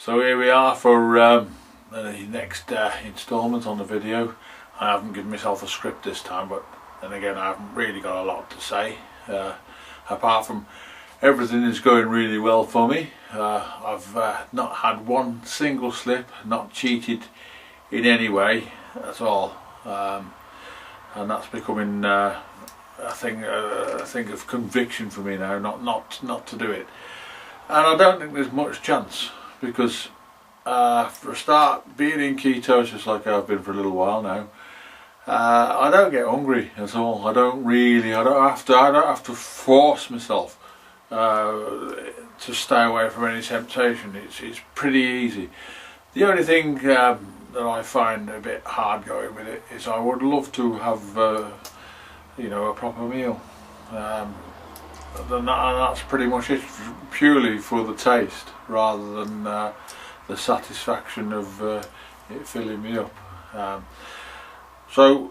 So here we are for the next instalment on the video. I haven't given myself a script this time, but then again I haven't really got a lot to say. Apart from everything is going really well for me. I've not had one single slip, not cheated in any way at all, and that's becoming a thing of conviction for me now, not to do it. And I don't think there's much chance, because for a start, being in ketosis like I've been for a little while now, I don't get hungry at all. I don't have to force myself to stay away from any temptation. It's pretty easy. The only thing that I find a bit hard going with it is I would love to have a proper meal. And that's pretty much it, purely for the taste rather than the satisfaction of it filling me up. So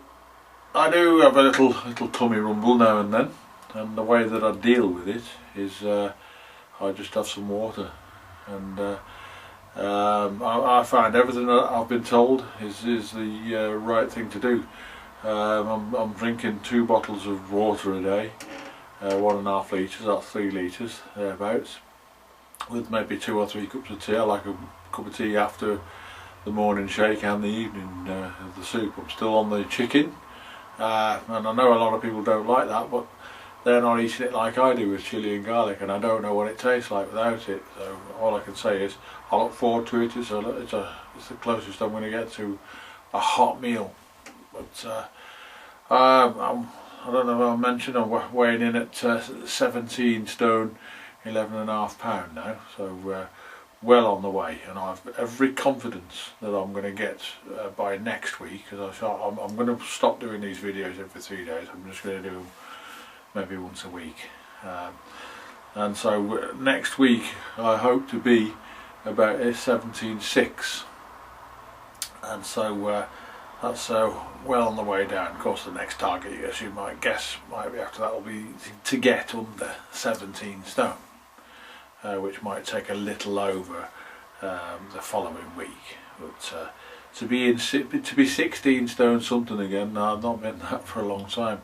I do have a little tummy rumble now and then, and the way that I deal with it is I just have some water, and I find everything that I've been told is the right thing to do. I'm drinking 2 bottles of water a day. 1.5 litres, that's 3 litres thereabouts, with maybe 2 or 3 cups of tea. I like a cup of tea after the morning shake and the evening the soup. I'm still on the chicken, and I know a lot of people don't like that, but they're not eating it like I do with chilli and garlic, and I don't know what it tastes like without it. So all I can say is I look forward to it. It's the closest I'm going to get to a hot meal. But I don't know if I mentioned I'm weighing in at 17 stone 11.5 pound now, so well on the way, and I've every confidence that I'm going to get by next week, because I'm going to stop doing these videos every 3 days. I'm just going to do them maybe once a week, and so next week I hope to be about 17.6, and so that's well on the way down. Of course, the next target, as you might guess, might be after that will be to get under 17 stone, which might take a little over the following week. But to be 16 stone something again, no, I've not been that for a long time.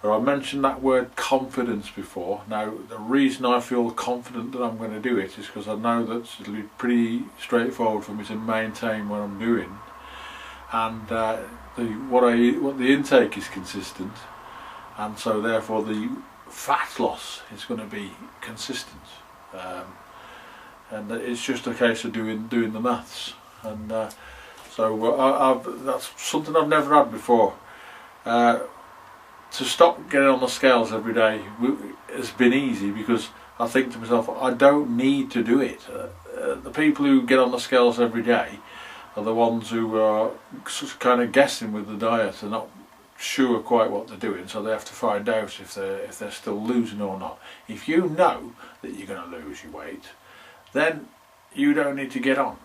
I mentioned that word confidence before. Now, the reason I feel confident that I'm going to do it is because I know that it'll be pretty straightforward for me to maintain what I'm doing, and what the intake is consistent, and so therefore the fat loss is going to be consistent, and it's just a case of doing the maths, and so that's something I've never had before. To stop getting on the scales every day has been easy, because I think to myself, I don't need to do it. The people who get on the scales every day are the ones who are kind of guessing with the diet. They're not sure quite what they're doing, so they have to find out if they're still losing or not. If you know that you're going to lose your weight, then you don't need to get on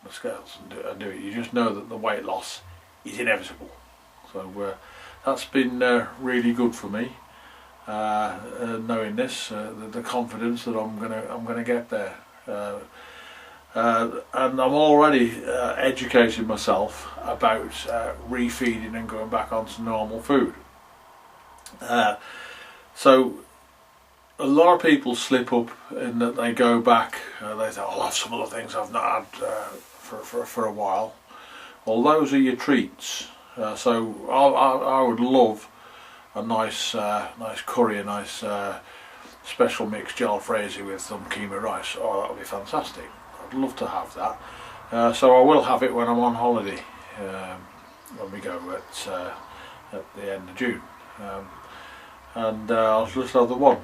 the scales and do it. You just know that the weight loss is inevitable. So that's been really good for me, knowing this, the confidence that I'm gonna get there. And I'm already educating myself about refeeding and going back onto normal food. So a lot of people slip up in that they go back, they say, I'll have some of the things I've not had for a while. Well, those are your treats. So I would love a nice curry, a nice special mixed jalfrezi with some keema rice. Oh, that would be fantastic. I'd love to have that. So I will have it when I'm on holiday, when we go at the end of June, and I'll just have the one.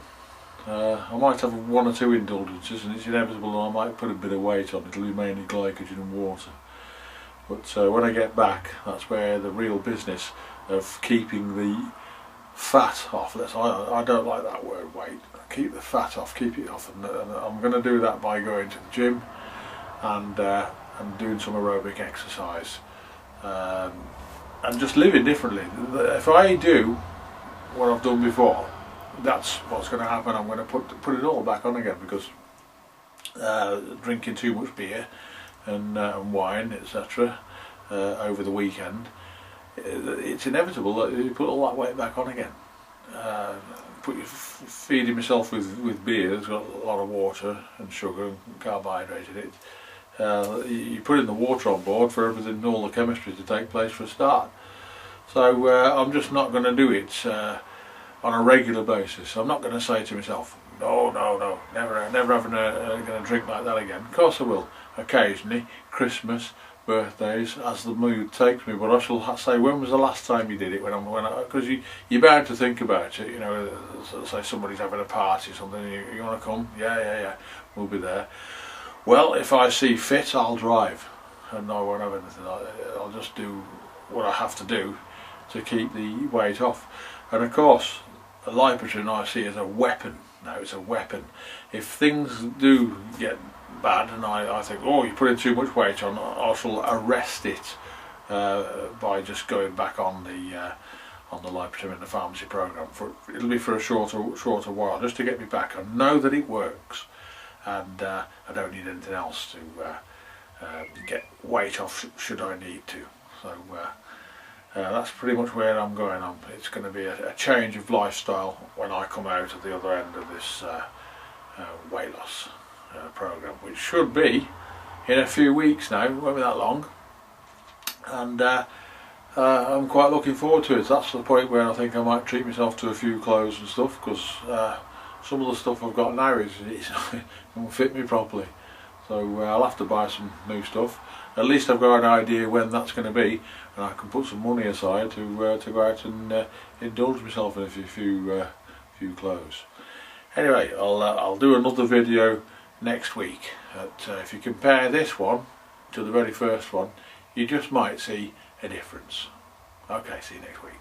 I might have 1 or 2 indulgences, and it's inevitable that I might put a bit of weight on. It'll be mainly glycogen and water. But when I get back, that's where the real business of keeping the fat off. I don't like that word weight. Keep the fat off, keep it off, and I'm going to do that by going to the gym and doing some aerobic exercise, and just living differently. If I do what I've done before, that's what's going to happen. I'm going to put it all back on again, because drinking too much beer and wine, etc. Over the weekend, it's inevitable that you put all that weight back on again. Feeding myself with beer that's got a lot of water and sugar and carbohydrate in it. You put in the water on board for everything, all the chemistry to take place for a start. So I'm just not going to do it on a regular basis. I'm not going to say to myself, no, never going to drink like that again. Of course I will, occasionally, Christmas, birthdays, as the mood takes me, but I shall say, when was the last time you did it? Because you're bound to think about it, you know, say somebody's having a party or something, you want to come? Yeah, we'll be there. Well, if I see fit, I'll drive, and I won't have anything. I'll just do what I have to do to keep the weight off. And of course, a Lipotrim I see as a weapon. Now it's a weapon. If things do get bad and I think, oh, you're putting too much weight on, I shall arrest it by just going back on the Lipotrim in the pharmacy program. It'll be for a shorter while, just to get me back. I know that it works, and I don't need anything else to get weight off should I need to. So that's pretty much where I'm going on. It's going to be a change of lifestyle when I come out at the other end of this weight loss program, which should be in a few weeks now. It won't be that long, and I'm quite looking forward to it. That's the point where I think I might treat myself to a few clothes and stuff, because some of the stuff I've got now it won't fit me properly, so I'll have to buy some new stuff. At least I've got an idea when that's going to be, and I can put some money aside to go out and indulge myself in a few clothes. Anyway, I'll do another video next week. If you compare this one to the very first one, you just might see a difference. Okay, see you next week.